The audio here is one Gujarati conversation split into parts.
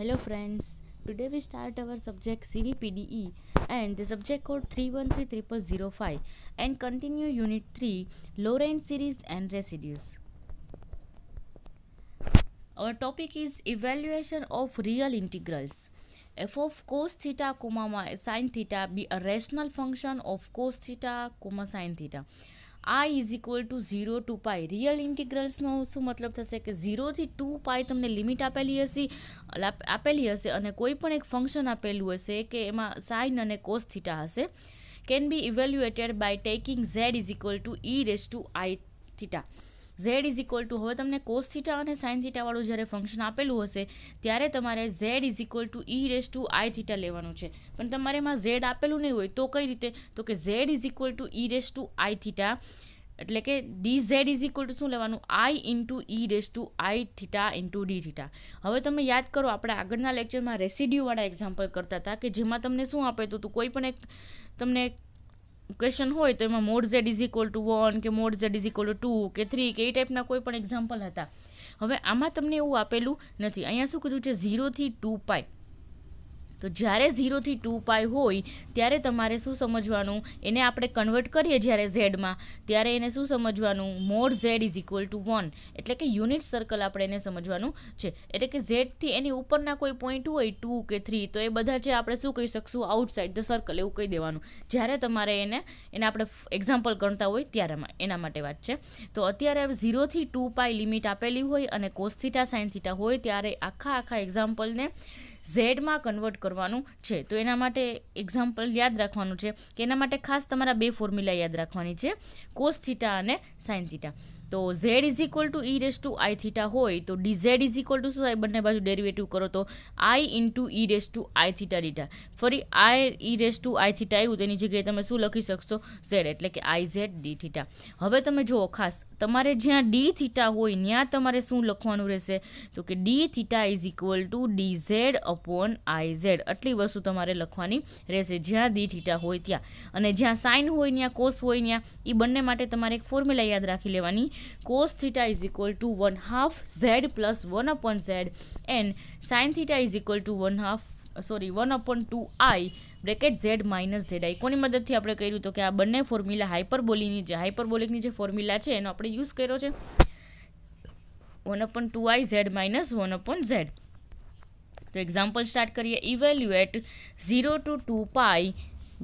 Hello friends, today we start our subject CVPDE and the subject code 3130005 and continue unit 3 Lorentz series and residues. Our topic is evaluation of real integrals. F of cos theta comma sin theta be a rational function of cos theta comma sin theta. I is equal to 0 to pi. Real ઇન્ટિગ્રલ્સનો શું મતલબ થશે કે 0 થી 2 પાઈ તમને લિમિટ આપેલી હશે અને કોઈ પણ એક ફંક્શન આપેલું હશે કે એમાં સાઇન અને કોસ થીટા હશે. Can be evaluated by taking z is equal to e raise to i theta. z is equal to હવે તમને કોસ થીટા અને સાઇન થીટાવાળું જ્યારે ફંક્શન આપેલું હશે ત્યારે તમારે z is equal to e raise to i theta લેવાનું છે. પણ તમારે એમાં z આપેલું નહીં હોય તો કઈ રીતે, તો કે z is equal to e raise to i theta એટલે કે dz ઇઝ ઇક્વલ ટુ શું લેવાનું, i into e raise to i theta into D theta. હવે તમે યાદ કરો આપણે આગળના લેક્ચરમાં રેસિડ્યુવાળા એક્ઝામ્પલ કરતા હતા કે જેમાં તમને શું આપે તો કોઈ પણ એક તમને ક્વેશ્ચન હોય તો એમાં mode z is equal to 1 કે mode z is equal two 2 કે 3 કે એ ટાઈપના કોઈ પણ એક્ઝામ્પલ હતા. હવે આમાં તમને એવું આપેલું નથી. અહીંયા શું કીધું છે 0 થી 2 પાઈ. તો જ્યારે 0 થી 2 પાઈ હોય ત્યારે તમારે શું સમજવાનું, એને આપણે કન્વર્ટ કરીએ જ્યારે ઝેડમાં ત્યારે એને શું સમજવાનું, mode Z is equal to 1 એટલે કે યુનિટ સર્કલ આપણે એને સમજવાનું છે. એટલે કે ઝેડથી એની ઉપરના કોઈ પોઈન્ટ હોય 2 કે 3 તો એ બધા છે આપણે શું કહી શકશું, આઉટસાઇડ ધ સર્કલ એવું કહી દેવાનું જ્યારે તમારે એને આપણે એક્ઝામ્પલ કરતા હોય ત્યારે એના માટે વાત છે. તો અત્યારે 0 થી 2 પાઈ લિમિટ આપેલી હોય અને કોસ થીટા સાઇન થીટા હોય ત્યારે આખા એક્ઝામ્પલને ઝેડમાં કન્વર્ટ કરવાનું છે. તો એના માટે એક્ઝામ્પલ યાદ રાખવાનું છે કે એના માટે ખાસ તમારા બે ફોર્મ્યુલા યાદ રાખવાની છે, કોસ થીટા અને સાઇન થીટા. તો z is equal to e raise to i theta હોય તો dz ઇઝ ઇક્વલ ટુ શું થાય, બંને બાજુ ડેરિવેટિવ કરો તો i into e raise to i theta theta. ફરી i e raise to i theta આવ્યું તેની જગ્યાએ તમે શું લખી શકશો, z એટલે કે iz d થીટા. હવે તમે જુઓ ખાસ તમારે જ્યાં d થીટા હોય ત્યાં તમારે શું લખવાનું રહેશે તો કે d theta is equal two dz upon iz. આટલી વસ્તુ તમારે લખવાની રહેશે જ્યાં d થીટા હોય ત્યાં. અને જ્યાં સાઇન હોય ત્યાં કોસ હોય ત્યાં એ બંને માટે તમારે એક ફોર્મ્યુલા યાદ રાખી લેવાની, cos theta is equal to 1/2 z plus 1 upon z and sin theta is equal to 1 upon 2i bracket z minus zi. કોની મદદથી આપણે કર્યું તો કે આ બંને ફોર્મ્યુલા હાઇપરબોલિકની જે ફોર્મ્યુલા છે એનો આપણે યુઝ કર્યો છે 1 upon 2i z minus 1 upon z. તો એક્ઝામ્પલ સ્ટાર્ટ કરીએ. Evaluate 0 to 2 pi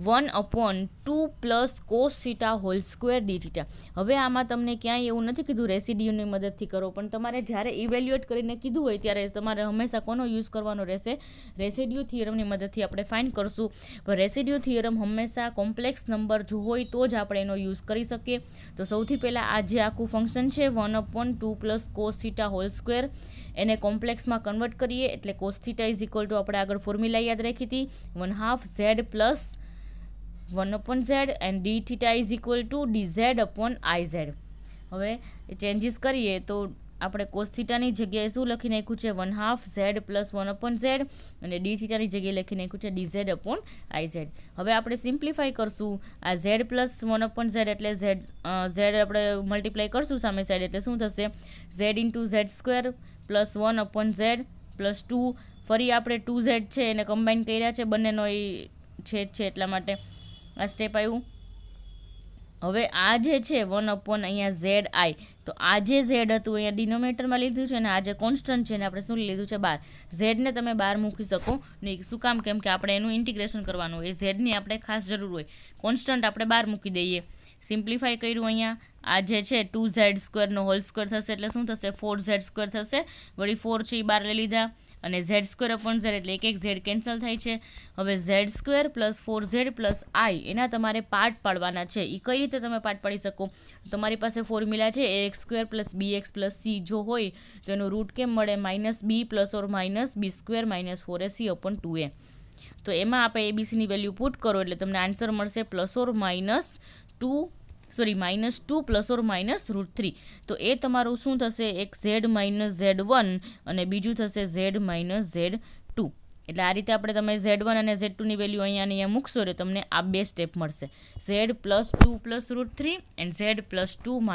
1 upon 2 plus cos theta whole square D theta. હવે આમાં તમને ક્યાંય એવું નથી કીધું રેસિડ્યુની મદદથી કરો, પણ તમારે જ્યારે ઇવેલ્યુએટ કરીને કીધું હોય ત્યારે તમારે હંમેશા કોનો યુઝ કરવાનો રહેશે, રેસિડ્યુ થિયરમની મદદથી આપણે ફાઇન્ડ કરશું. પણ રેસિડ્યુ થિયરમ હંમેશા કોમ્પ્લેક્સ નંબર જો હોય તો જ આપણે એનો યુઝ કરી શકીએ. તો સૌથી પહેલાં આ જે આખું ફંક્શન છે 1 upon 2 plus cos theta whole square એને કોમ્પ્લેક્સમાં કન્વર્ટ કરીએ એટલે cos theta is equal two આપણે આગળ ફોર્મ્યુલા યાદ રાખી હતી 1/2 z plus 1 upon z and d theta is equal to dz upon iz. હવે ચેન્જીસ કરીએ તો આપણે cos થીટાની જગ્યાએ શું લખી નાખ્યું છે 1/2 z પ્લસ 1 upon z અને d થીટાની જગ્યાએ લખી નાખ્યું છે dz upon iz. હવે આપણે સિમ્પ્લિફાઈ કરશું આ z પ્લસ 1 upon z એટલે z આપણે મલ્ટીપ્લાય કરશું સામે સાઈડ એટલે શું થશે z into z square plus 1 upon z plus 2. ફરી આપણે 2z છે એને કમ્બાઈન કર્યા છે બંનેનો એ છેદ છે એટલા માટે આ સ્ટેપ આવ્યું. હવે આ જે છે 1 upon અહીંયા zi, તો આ જે z હતું અહીંયા ડિનોમિનેટરમાં લીધું છે અને આ જે કોન્સ્ટન્ટ છે એને આપણે શું લીધું છે 12. ઝેડને તમે 12 મૂકી શકો નહીં, શું કામ, કેમ કે આપણે એનું ઇન્ટિગ્રેશન કરવાનું હોય, ઝેડની આપણે ખાસ જરૂર હોય. કોન્સ્ટન્ટ આપણે 12 મૂકી દઈએ. સિમ્પ્લિફાઈ કર્યું અહીંયા આ જે છે 2z સ્ક્વેરનો હોલ સ્ક્વેર થશે એટલે શું થશે 4z સ્ક્વેર થશે. વળી 4 છે એ 12 લઈ લીધા અને z સ્ક્વેર અપોન z એટલે એક z કેન્સલ થાય છે. હવે z square plus 4z plus i એના તમારે પાર્ટ પાડવાના છે. એ કઈ રીતે તમે પાર્ટ પાડી શકો, તમારી પાસે ફોર્મ્યુલા છે ax square plus bx plus c જો હોય તો એનું રૂટ કેમ મળે -b plus or minus b square minus 4ac upon 2a. તો એમાં આપણે abcની વેલ્યુ પુટ કરો એટલે તમને આન્સર મળશે plus or minus -2 plus or minus √3. તો એ તમારું શું થશે, એક z માઇનસ z1 અને બીજું થશે z માઇનસ z2. એટલે આ રીતે આપણે તમે Z1 અને Z2ની વેલ્યુ અહીંયા મૂકશો એટલે તમને આ બે સ્ટેપ મળશે, Z+2 + √3 એન્ડ Z+2 -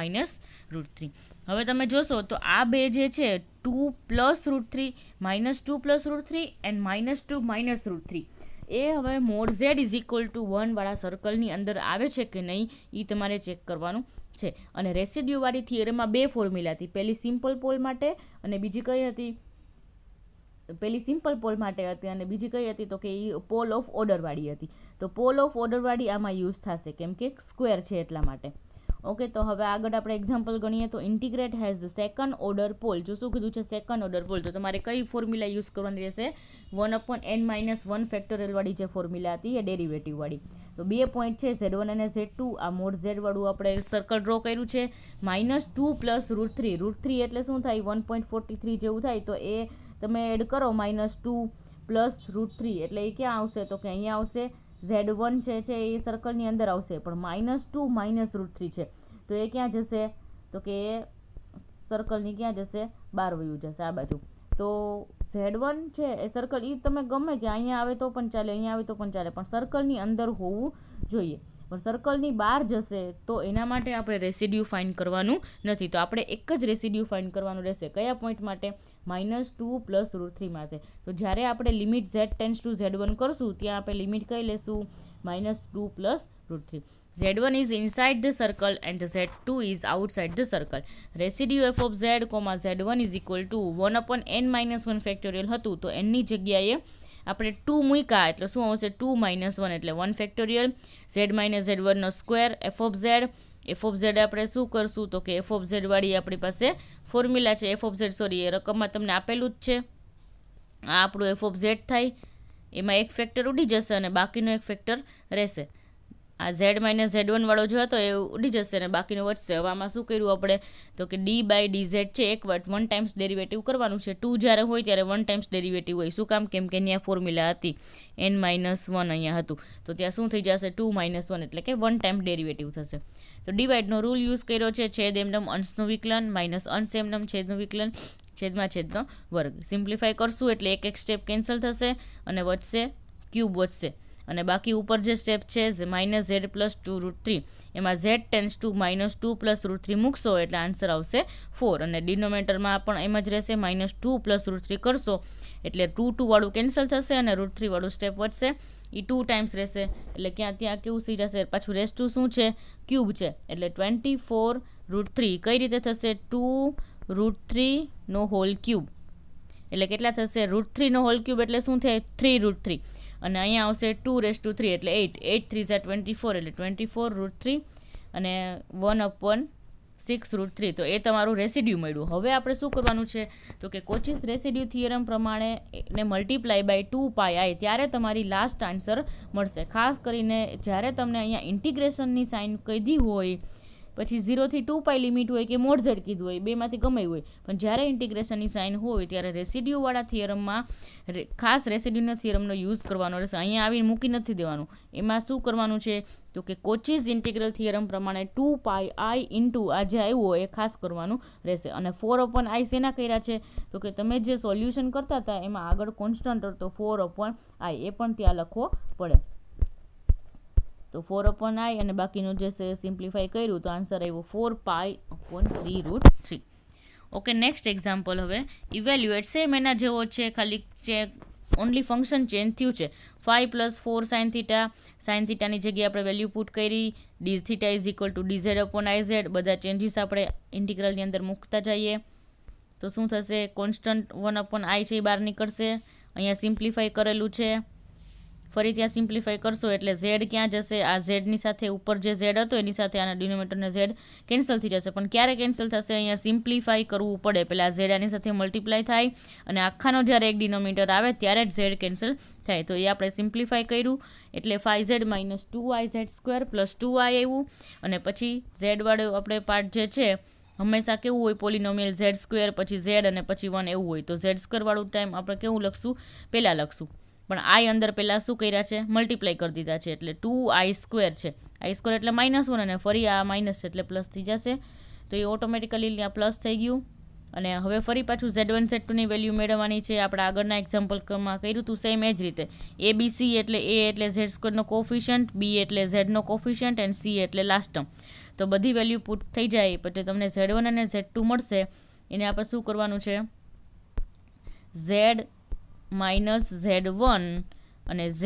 √3. હવે તમે જોશો તો આ બે જે છે 2 + √3 -2 + √3 એન્ડ -2 - √3 એ હવે મોડ Z = 1 વાળા સર્કલની અંદર આવે છે કે નહીં એ તમારે ચેક કરવાનું છે. અને રેસિડ્યુવાળી થિયરીમાં બે ફોર્મ્યુલા હતી, પહેલી સિમ્પલ પોલ માટે અને બીજી કઈ હતી, પહેલી સિમ્પલ પોલ માટે હતી અને બીજી કઈ હતી તો કે એ પોલ ઓફ ઓર્ડરવાળી હતી. તો પોલ ઓફ ઓર્ડરવાળી આમાં યુઝ થશે કેમ કે સ્ક્વેર છે એટલા માટે. ઓકે, તો હવે આગળ આપણે એક્ઝામ્પલ ગણીએ તો integrand has the second order pole. જો શું કીધું છે સેકન્ડ ઓર્ડર પોલ, તો તમારે કઈ ફોર્મ્યુલા યુઝ કરવાની રહેશે, 1/n-1 ફેક્ટોરિયલ વાળી જે ફોર્મ્યુલા હતી એ ડેરિવેટિવ વાળી. તો બે પોઈન્ટ છે Z1 અને Z2, આ મોડ Z વાળું આપણે સર્કલ ડ્રો કર્યું છે. -2 + √3, √3 એટલે શું થાય 1.43 જેવું થાય, તો એ તમે એડ કરો -2 + √3 એટલે એ ક્યાં આવશે તો કે અહીંયા આવશે. Z1 છે એ સર્કલની અંદર આવશે પણ -2 - √3 છે તો એ ક્યાં જશે તો કે એ સર્કલની ક્યાં જશે, બહાર વયું જશે આ બાજુ. તો Z1 છે એ સર્કલ એ તમે ગમે ત્યાં અહીંયા આવે તો પણ ચાલે, અહીંયા આવે તો પણ ચાલે, પણ સર્કલની અંદર હોવું જોઈએ. પણ સર્કલની બહાર જશે તો એના માટે આપણે રેસિડ્યુ ફાઇન્ડ કરવાનું નથી. તો આપણે એક જ રેસિડ્યુ ફાઇન્ડ કરવાનું રહેશે, કયા પોઈન્ટ માટે, -2 + √3 માટે. તો જ્યારે આપણે લિમિટ Z → Z1 કરશું ત્યાં આપણે લિમિટ કઈ લેશું, -2 + √3. Z1 is inside the circle and Z2 is outside the circle. Residue f of z, Z1 is equal to 1/n-1 factorial હતું તો n ની જગ્યાએ આપણે 2 મૂક્યા એટલે શું આવશે 2 - 1 એટલે 1 ફેક્ટોરિયલ. Z - Z1 નો સ્ક્વેર f of z આપણે શું કરશું તો કે f of z વાળી આપણી પાસે ફોર્મ્યુલા છે, f of z સોરી એ રકમમાં તમને આપેલું જ છે. આ આપણું f of z થાય, એમાં એક ફેક્ટર ઉડી જશે અને બાકીનો એક ફેક્ટર રહેશે. આ Z - Z1 વાળો જો હતો એ ઉડી જશે અને બાકીનો વધશે. હવે આમાં શું કર્યું આપણે તો કે d/dz છે એક 1 ટાઈમ્સ ડેરિવેટિવ કરવાનું છે. 2 જ્યારે હોય ત્યારે 1 ટાઈમ્સ ડેરિવેટિવ હોય. શું કામ, કેમ કે ત્યાં ફોર્મ્યુલા હતી n-1 અહીંયા હતું તો ત્યાં શું થઈ જશે 2 - 1 એટલે કે 1 ટાઈમ ડેરિવેટિવ થશે. તો ડિવાઇડનો રૂલ યુઝ કર્યો છે, છેદ એમનેમ અંશનું વિકલન માઇનસ અંશ એમનેમ છેદનું વિકલન છેદમાં છેદનો વર્ગ. સિમ્પ્લિફાય કરશું એટલે એક સ્ટેપ કેન્સલ થશે અને વધશે ક્યુબ વધશે અને બાકી ઉપર જે સ્ટેપ છે -z+2 √3 એમાં z → -2 + √3 મૂકશો એટલે આન્સર આવશે 4 અને ડિનોમિનેટરમાં પણ એમ જ રહેશે -2 + √3 કરશો એટલે 2 વાળું કેન્સલ થશે અને √3 વાળું સ્ટેપ વધશે એ 2 ટાઈમ્સ રહેશે એટલે ત્યાં કેવું થઈ જશે પાછું રેસ ટુ શું છે ક્યુબ છે એટલે 24 √3 કઈ રીતે થશે 2 √3 નો હોલ ક્યુબ એટલે કેટલા થશે √3 નો હોલ ક્યુબ એટલે શું થાય 3 √3 અને અહીંયા આવશે 2⁻³ એટલે 8 8 3 = 24 એટલે 24 √3 અને 1/6 √3 તો એ તમારું રેસિડ્યુ મળ્યું. હવે આપણે શું કરવાનું છે તો કે કોચીસ રેસિડ્યુ થિયરમ પ્રમાણે એને મલ્ટીપ્લાય બાય 2πi ત્યારે તમારી લાસ્ટ આન્સર મળશે. ખાસ કરીને જ્યારે તમને અહીંયા ઇન્ટિગ્રેશનની સાઇન કીધી હોય પછી 0 થી 2π લિમિટ હોય કે મોડ ઝેડ કીધું હોય બેમાંથી ગમે હોય પણ જ્યારે ઇન્ટિગ્રેશનની સાઇન હોય ત્યારે રેસિડ્યુવાળા થિયરમમાં ખાસ રેસિડ્યુના થિયરમનો યુઝ કરવાનો રહેશે. અહીંયા આવીને મૂકી નથી દેવાનું. એમાં શું કરવાનું છે તો કે કોચીસ ઇન્ટિગ્રલ થિયરમ પ્રમાણે 2πi ઇન્ટુ આ જે આવ્યું હોય એ ખાસ કરવાનું રહેશે. અને 4/i શેના કર્યા છે તો કે તમે જે સોલ્યુશન કરતા હતા એમાં આગળ કોન્સ્ટન્ટ હતો 4/i એ પણ ત્યાં લખવો પડે. તો 4/i અને બાકીનું જે છે સિમ્પ્લિફાય કર્યું તો આન્સર આવ્યો 4π/3 √3. ઓકે, નેક્સ્ટ એક્ઝામ્પલ હવે ઇવેલ્યુએટ સેમ એના જેવો છે ખાલી ઓનલી ફંક્શન ચેન્જ થયું છે 5 + 4 sin θ ની જગ્યાએ આપણે વેલ્યુ પુટ કરી dθ = dz/iz બધા ચેન્જીસ આપણે ઇન્ટિગ્રલની અંદર મૂકતા જઈએ તો શું થશે કોન્સ્ટન્ટ 1/i છે એ બહાર નીકળશે. અહીંયા સિમ્પ્લિફાય કરેલું છે ફરી ત્યાં સિમ્પ્લિફાય કરશો એટલે z ક્યાં જશે આ ઝેડની સાથે ઉપર જે ઝેડ હતો એની સાથે આના ડિનોમિનેટરને ઝેડ કેન્સલ થઈ જશે પણ ક્યારે કેન્સલ થશે અહીંયા સિમ્પ્લિફાય કરવું પડે પહેલાં ઝેડ આની સાથે મલ્ટીપ્લાય થાય અને આખાનો જ્યારે એક ડિનોમિનેટર આવે ત્યારે જ ઝેડ કેન્સલ થાય તો એ આપણે સિમ્પ્લિફાય કર્યું એટલે 5z - 2iz² + 2i આવ્યું અને પછી ઝેડવાળો આપણે પાર્ટ જે છે હંમેશા કેવું હોય પોલિનોમિયલ z² પછી z અને પછી 1 એવું હોય તો z² વાળું ટાઈમ આપણે કેવું લખશું પહેલાં લખશું પણ i અંદર પહેલાં શું કર્યા છે મલ્ટીપ્લાય કરી દીધા છે એટલે 2i² છે i² એટલે -1 અને ફરી આ માઇનસ છે એટલે પ્લસ થઈ જશે તો એ ઓટોમેટિકલી ત્યાં પ્લસ થઈ ગયું અને હવે ફરી પાછું Z1 Z2 ની વેલ્યુ મેળવવાની છે. આપણે આગળના એક્ઝામ્પલમાં કર્યું હતું સેમ એ જ રીતે. ABC એટલે A એટલે Z² નો કોફિશિયન્ટ, B એટલે Z નો કોફિશિયન્ટ એન્ડ C એટલે લાસ્ટ ટર્મ. તો બધી વેલ્યુ પુટ થઈ જાય પછી તમને Z1 અને Z2 મળશે. એને આપણે શું કરવાનું છે, Z માઇનસ Z1 અને Z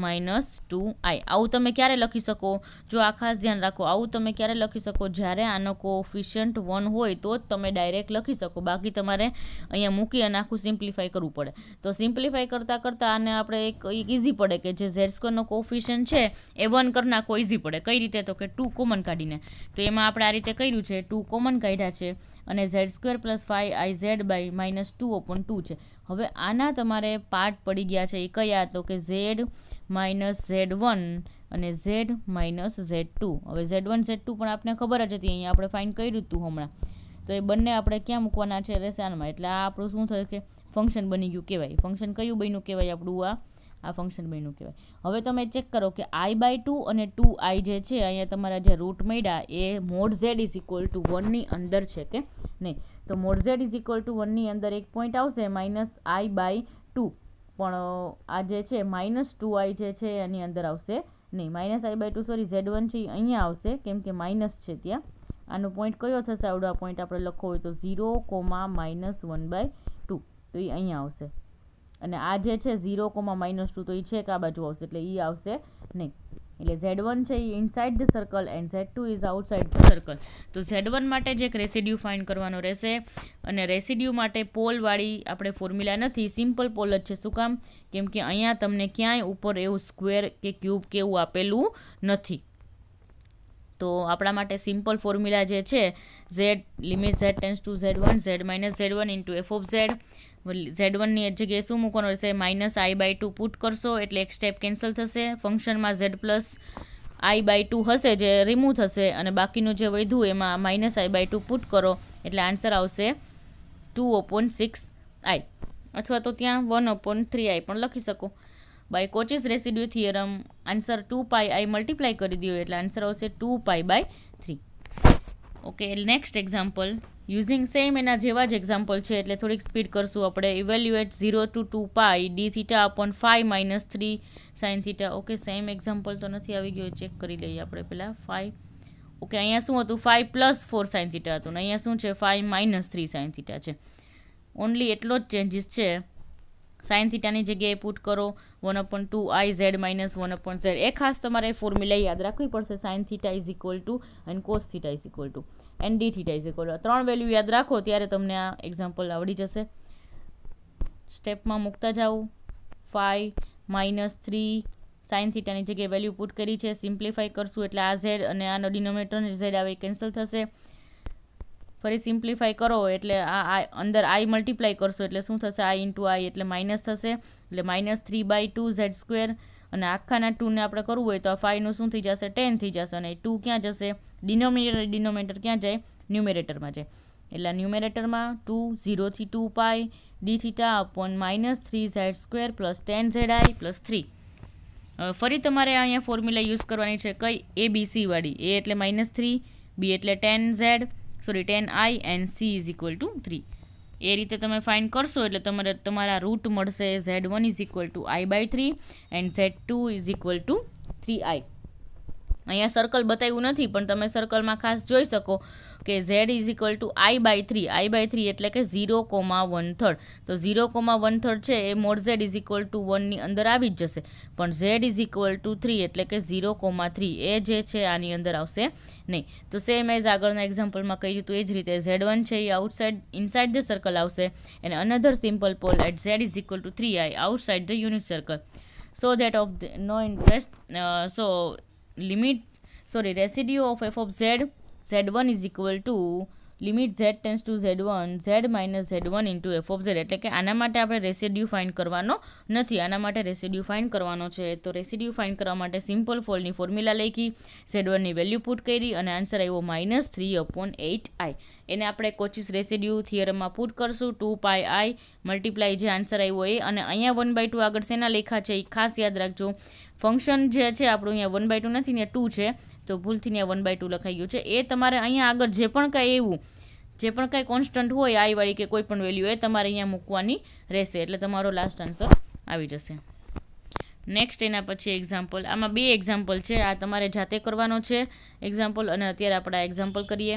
માઇનસ 2i. આવું તમે ક્યારે લખી શકો? જો આ ખાસ ધ્યાન રાખો, આવું તમે ક્યારે લખી શકો? જ્યારે આનો કોફિશિયન્ટ 1 હોય તો જ તમે ડાયરેક્ટ લખી શકો. બાકી તમારે અહીંયા મૂકી અને આખું સિમ્પ્લિફાઈ કરવું પડે. તો સિમ્પ્લિફાઈ કરતાં કરતાં આને આપણે એક ઇઝી પડે કે જે Z² નો કોફિશિયન્ટ છે એ 1 કરી નાખો, ઇઝી પડે. કઈ રીતે? તો કે 2 કોમન કાઢીને. તો એમાં આપણે આ રીતે કર્યું છે, 2 કોમન કાઢ્યા છે અને Z² plus 5iz by minus 2/2 છે. હવે આના તમારે પાર્ટ પડી ગયા છે એ કયા? તો કે Z માઇનસ Z1 અને Z માઇનસ Z2. હવે Z1 Z2 પણ આપણે ખબર જ હતી, અહીંયા આપણે ફાઇન્ડ કર્યું હતું હમણાં. તો એ બંને આપણે ક્યાં મૂકવાના છે? રેસાનમાં. એટલે આ આપણું શું થયું કે ફંક્શન બની ગયું કહેવાય. ફંક્શન કયું બન્યું કહેવાય આપણું? આ ફંક્શન બન્યું કહેવાય. હવે તમે ચેક કરો કે i/2 અને 2i જે છે અહીંયા તમારા જે રૂટ મળ્યા એ mod z is equal to 1 ની અંદર છે કે નહીં? તો mod z is equal to 1 ની અંદર એક પોઈન્ટ આવશે -i/2, પણ આ જે છે -2i જે છે એની અંદર આવશે નહીં. -i/2 સોરી Z1 છે અહીંયા આવશે કેમ કે માઇનસ છે ત્યાં. આનો પોઈન્ટ કયો થશે? આવડો આ પોઈન્ટ આપણે લખવો હોય તો 0,-1/2, તો એ અહીંયા આવશે. અને આ જે છે 0,-2 તો એ છે કે આ બાજુ આવશે, એટલે એ આવશે નહીં. એટલે Z1 છે એ inside the circle and Z2 is outside the circle. તો Z1 માટે જ એક રેસિડ્યુ ફાઇન્ડ કરવાનો રહેશે. અને રેસિડ્યુ માટે પોલવાળી આપણે ફોર્મ્યુલા નથી, સિમ્પલ પોલ જ છે. શું કામ? કેમ કે અહીંયા તમને ક્યાંય ઉપર એવું સ્ક્વેર કે ક્યુબ કે એવું આપેલું નથી. તો આપણા માટે સિમ્પલ ફોર્મ્યુલા જે છે Z limit Z tends to Z1 Z minus Z1 into f of Z. Z1 ની જગ્યાએ શું મૂકવાનું રહેશે? -i/2 પુટ કરશો એટલે એક સ્ટેપ કેન્સલ થશે. ફંક્શનમાં Z પ્લસ i/2 હશે જે રિમૂવ થશે અને બાકીનું જે વધ્યું એમાં -i/2 પુટ કરો એટલે આન્સર આવશે 2/6i, અથવા તો ત્યાં 1/3i પણ લખી શકો. By Cauchy's residue theorem answer 2πi multiply કરી દો એટલે આન્સર આવશે 2π/3. Okay, next example using same એના જેવા જ એક્ઝામ્પલ છે એટલે થોડીક સ્પીડ કરશું આપણે. Evaluate 0 to 2π dθ/5 - 3 sin θ. Okay, same example તો નથી આવી ગયો, ચેક કરી લઈએ આપણે પહેલાં. 5 ઓકે, અહીંયા શું હતું? 5 + 4 sin θ હતું ને અહીંયા શું છે? 5 - 3 sin θ છે. ઓનલી એટલો જ ચેન્જીસ છે. sin θ ની જગ્યાએ પુટ કરો 1/2i z માઇનસ 1/z. એ ખાસ તમારે ફોર્મ્યુલા યાદ રાખવી પડશે. sin θ ઇઝ ઇક્વલ ટુ અને cos θ is equal to and d θ is equal to. 3 value યાદ રાખો ત્યારે તમને આ એક્ઝામ્પલ આવડી જશે. સ્ટેપમાં મૂકતા જાઓ. 5 - 3 sin θ ની જગ્યાએ વેલ્યુ પુટ કરી છે. સિમ્પ્લિફાઈ કરશું એટલે આ z અને આનો ડિનોમિનેટર z આવે કેન્સલ થશે. ફરી સિમ્પ્લિફાઈ કરો એટલે આ અંદર i મલ્ટીપ્લાય કરશો એટલે શું થશે? i ઇન્ટુ i એટલે માઇનસ થશે એટલે -3/2 Z². અને આખાના 2 ને આપણે કરવું હોય તો આ 5 નું શું થઈ જશે? 10 થઈ જશે. અને 2 ક્યાં જશે? ડિનોમિનેટર ક્યાં જાય? ન્યુમેરેટરમાં જાય. એટલે ન્યુમેરેટરમાં 2 0 થી 2π dθ/-3z² + 10zi + 3. ફરી તમારે અહીંયા ફોર્મ્યુલા યુઝ કરવાની છે કઈ? ABC વાળી. A એટલે -3, B એટલે 10i and C is equal to 3. એ રીતે તમે ફાઇન્ડ કરશો એટલે તમારા રૂટ મળશે Z1 is equal two i/3 and Z2 is equal to 3i. અહીંયા સર્કલ બતાવ્યું નથી પણ તમે સર્કલમાં ખાસ જોઈ શકો કે Z is equal two i/3. i/3 એટલે કે 0,1/3. તો 0,1/3 છે એ mod Z is equal to 1 ની અંદર આવી જ જશે. પણ Z ઇઝ ઇક્વલ ટુ 3 એટલે કે 0,3 એ જે છે આની અંદર આવશે નહીં. તો સેમ એઝ આગળના એક્ઝામ્પલમાં કહ્યું હતું એ જ રીતે Z1 છે એ આઉટસાઇડ ઇનસાઇડ ધ સર્કલ આવશે અને another simple pole at Z is equal to 3i outside the unit circle. So that of no interest residue of f of z z1 is equal to limit z tends to z1 z minus z1 into f of z. એટલે કે આના માટે આપણે રેસિડ્યુ ફાઇન્ડ કરવાનો નથી, આના માટે રેસિડ્યુ ફાઇન્ડ કરવાનો છે. તો રેસિડ્યુ ફાઇન્ડ કરવા માટે સિમ્પલ ફોલ્ડની ફોર્મ્યુલા લખી, z1 ની વેલ્યુ પુટ કરી અને આન્સર આવ્યો -3/8i. એને આપણે કોચીસ રેસિડ્યુ થિયરમમાં પુટ કરશું 2πi મલ્ટીપ્લાય જે આન્સર આવ્યો એ. અને અહીંયા 1/2 આગળ શેના લેખા છે એ ખાસ યાદ રાખજો. ફંક્શન જે છે આપણું અહીંયા 1/2 નથી ને 2 છે તો ભૂલથી ત્યાં 1/2 લખાઈ ગયું છે. એ તમારે અહીંયા આગળ જે પણ કાંઈ એવું જે પણ કાંઈ કોન્સ્ટન્ટ હોય આઈ વાળી કે કોઈ પણ વેલ્યુ એ તમારે અહીંયા મૂકવાની રહેશે, એટલે તમારો લાસ્ટ આન્સર આવી જશે. નેક્સ્ટ એના પછી એક્ઝામ્પલ, આમાં 2 એક્ઝામ્પલ છે, આ તમારે જાતે કરવાનો છે એક્ઝામ્પલ, અને અત્યારે આપણે આ એક્ઝામ્પલ કરીએ.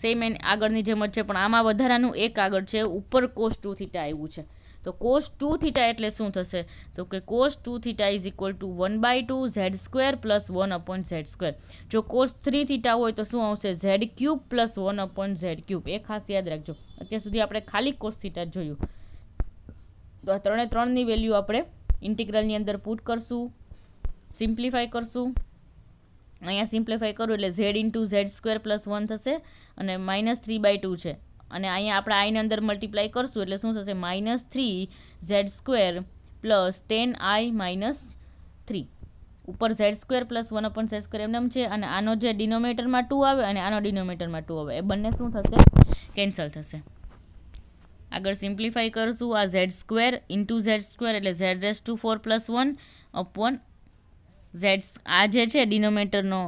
સેમ એન આગળની જેમ જ છે, પણ આમાં વધારાનું એક આગળ છે, ઉપર cos 2 થીટા આવ્યું છે. તો cos 2 થીટા એટલે શું થશે? તો કે cos 2 theta is equal two 1/2 z² plus 1/z². જો cos 3 થીટા હોય તો શું આવશે? z³ plus 1/z³. એ ખાસ યાદ રાખજો. અત્યાર સુધી આપણે ખાલી cos થીટા જોયું. તો આ 3ની વેલ્યુ આપણે ઇન્ટિગ્રલની અંદર પુટ કરશું, સિમ્પ્લિફાય કરશું. અહીંયા સિમ્પ્લિફાય કરું એટલે z ઇન્ટુ z² પ્લસ 1 થશે, અને -3/2 છે, અને અહીંયા આપણે આઈને અંદર મલ્ટીપ્લાય કરશું એટલે શું થશે? -3z² plus 10i - 3. ઉપર z² પ્લસ 1/z² એમ છે, અને આનો જે ડિનોમિનેટરમાં 2 આવે અને આનો ડિનોમિનેટરમાં 2 આવે, એ બંને શું થશે? કેન્સલ થશે. આગળ સિમ્પ્લિફાય કરશું, આ z² ઇન્ટુ z² એટલે z⁴ પ્લસ 1 અપોન z. આ જે છે ડિનોમિનેટરનો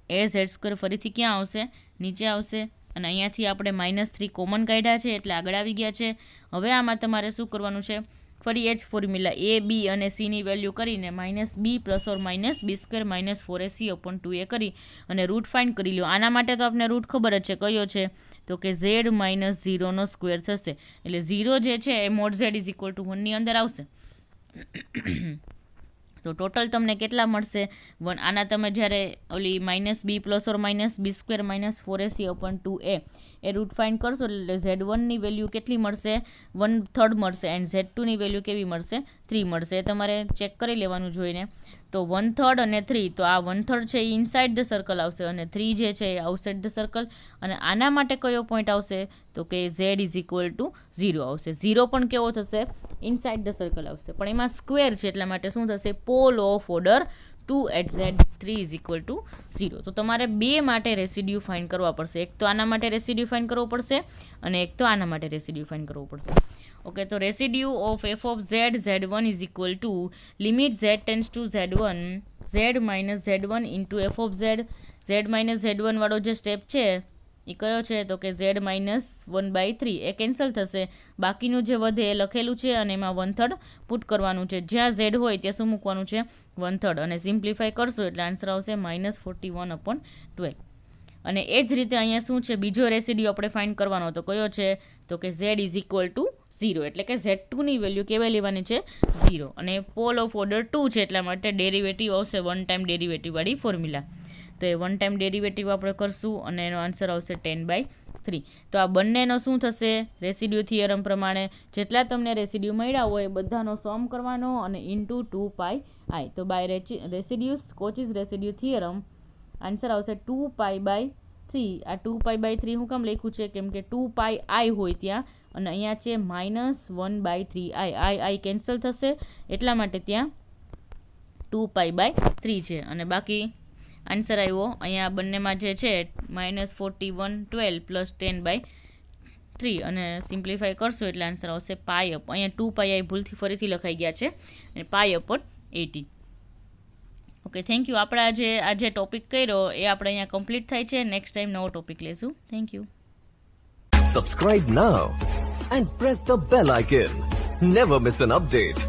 એ z² ફરીથી ક્યાં આવશે? નીચે આવશે, અને અહીંયાથી આપણે -3 કોમન કાઢ્યા છે એટલે આગળ આવી ગયા છે. હવે આમાં તમારે શું કરવાનું છે? ફરી એ જ ફોર્મ્યુલા a, b અને c ની વેલ્યુ કરીને -b plus or minus b² - 4ac/2a કરી અને રૂટ ફાઇન્ડ કરી લો. આના માટે તો આપણે રૂટ ખબર જ છે, કયો છે? તો કે z - 0નો સ્ક્વેર થશે, એટલે 0 જે છે એ mod z is equal to 1 ની અંદર આવશે. તો ટોટલ તમને કેટલા મળશે? 1. આના તમે જ્યારે ઓલી -b plus or minus b² - 4ac/2a એ રૂટ ફાઇન્ડ કરશો એટલે z1ની વેલ્યુ કેટલી મળશે? 1/3 મળશે, એન્ડ z2ની વેલ્યુ કેવી મળશે? 3 મળશે. એ તમારે ચેક કરી લેવાનું જોઈને. તો 1/3 અને 3, તો આ 1/3 છે એ ઇનસાઇડ ધ સર્કલ આવશે, અને 3 જે છે એ આઉટસાઇડ ધ સર્કલ. અને આના માટે કયો પોઈન્ટ આવશે? તો કે z ઇઝ ઇક્વલ ટુ 0 આવશે. 0 પણ કેવો થશે? ઇનસાઇડ ધ સર્કલ આવશે, પણ એમાં સ્ક્વેર છે એટલા માટે શું થશે? Pole of order 2 at z3 is equal to 0. તો તમારે 2 માટે રેસિડ્યુ ફાઇન્ડ કરવા પડશે. એક તો આના માટે રેસિડ્યુ ફાઇન્ડ કરવો પડશે, અને એક તો આના માટે રેસિડ્યુ ફાઇન્ડ કરવો પડશે. ઓકે, તો residue of f of z1 is equal two limit z tends to z1 z minus z1 into f of z minus z1 વાળો જે સ્ટેપ છે એ કયો છે? તો કે z માઇનસ 1/3. એ કેન્સલ થશે, બાકીનું જે વધે એ લખેલું છે, અને એમાં 1/3 પુટ કરવાનું છે. જ્યાં z હોય ત્યાં શું મૂકવાનું છે? 1/3. અને સિમ્પ્લિફાય કરશો એટલે આન્સર આવશે -41/12. અને એ જ રીતે અહીંયા શું છે? બીજો રેસિડ્યુ આપણે ફાઇન્ડ કરવાનો તો કયો છે? તો કે z ઇઝ ઇક્વલ ટુ 0, એટલે કે z2ની વેલ્યુ કેવાય લેવાની છે? 0. અને પોલ ઓફ ઓર્ડર 2 છે એટલા માટે ડેરિવેટિવ આવશે 1 ટાઈમ ડેરિવેટિવ વાળી ફોર્મ્યુલા. તો એ 1 ટાઈમ ડેરિવેટિવ આપણે કરશું, અને એનો આન્સર આવશે 10/3. તો આ બંનેનો શું થશે? રેસિડ્યુ થિયરમ પ્રમાણે જેટલા તમને રેસિડ્યુ મળ્યા હોય બધાનો સમ કરવાનો, અને ઇન્ટુ 2πi. તો by residues Cauchy's residue theorem answer આવશે 2π/3. આ 2π/3 હું કામ લખ્યું છે? કેમ કે 2πi હોય ત્યાં, અને અહીંયા છે -1/3i. i કેન્સલ થશે એટલા માટે ત્યાં 2π/3 છે. અને બાકી આન્સર આવ્યો અહીંયા બંનેમાં જે છે -41/12 પ્લસ 10/3, અને સિમ્પ્લિફાય કરશો એટલે આન્સર આવશે પાઈ અપ. અહીંયા 2πi ભૂલથી ફરીથી લખાઈ ગયા છે, અને π/18. Okay, thank you. આપણે આ જે ટોપિક કર્યો એ આપણે અહીંયા કમ્પ્લીટ થાય છે. નેક્સ્ટ ટાઈમ નવો ટોપિક લેશું. Thank you. Subscribe now and press the bell icon. Never miss an update.